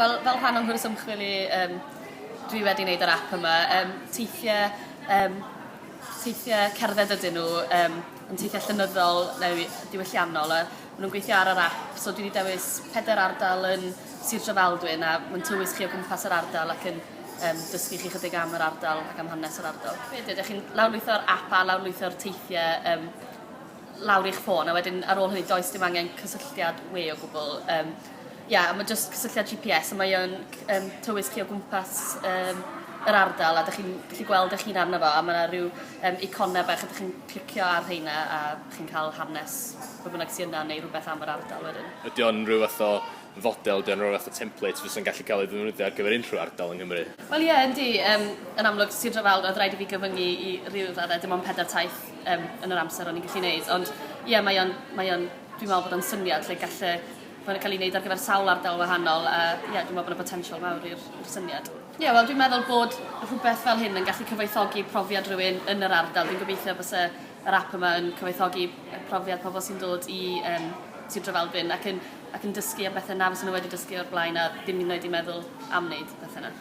wel, fel rhan o'n gwrs ymchwil i, dwi wedi wneud yr app yma. Teithiau cerdded ydyn nhw, yn teithiau llenyddol neu diwylliannol. Maen nhw'n gweithio ar yr app, so dwi wedi dewis 4 ardal yn Sir Drefaldwyn, a mae'n tywys chi o gwmpas yr ardal ac yn dysgu chi chydig am yr ardal ac am hanes yr ardal. Ydych chi'n lawrlwytho'r app a lawrlwytho'r teithiau lawr i'ch ffôn, a wedyn ar ôl hynny does dim angen cysylltiad we o gwbl. Mae jyst cysylltiad GPS, a mae o'n tywys chi o gwmpas yr ardal, a ydych chi'n gallu gweld eich hun arno fo, a mae yna rhyw iconau bach, ydych chi'n clicio ar rheina a chi'n cael hanes bod bynnag sy'n yna neu rhywbeth am yr ardal wedyn. Ydy o'n rhyw fath o fodel, ydy o'n rhyw fath o template fysa'n gallu cael ei ddefnyddio ar gyfer unrhyw ardal yng Nghymru? Wel yndi. Yn amlwg, Sir Drefaldwyn, oedd rhaid i fi gyfyngu i ryw raddau, dim ond 4 taith yn yr amser o'n i'n gallu gwneud. Ond dwi'n meddwl bod o'n syniad lle gallu bod yn cael ei wneud ar gyfer sawl ardal wahanol, a dwi'n meddwl bod yna potensial mawr i'r syniad. Wel, dwi'n meddwl bod rhywbeth fel hyn yn gallu cyfoethogi profiad rhywun yn yr ardal. Dwi'n gobeithio bod yr app yma yn cyfoethogi profiad pobl sy'n dod i Sir Drefaldwyn ac yn dysgu am bethau na fysa nhw wedi dysgu o'r blaen a ddim yn wedi meddwl am wneud bethau yna.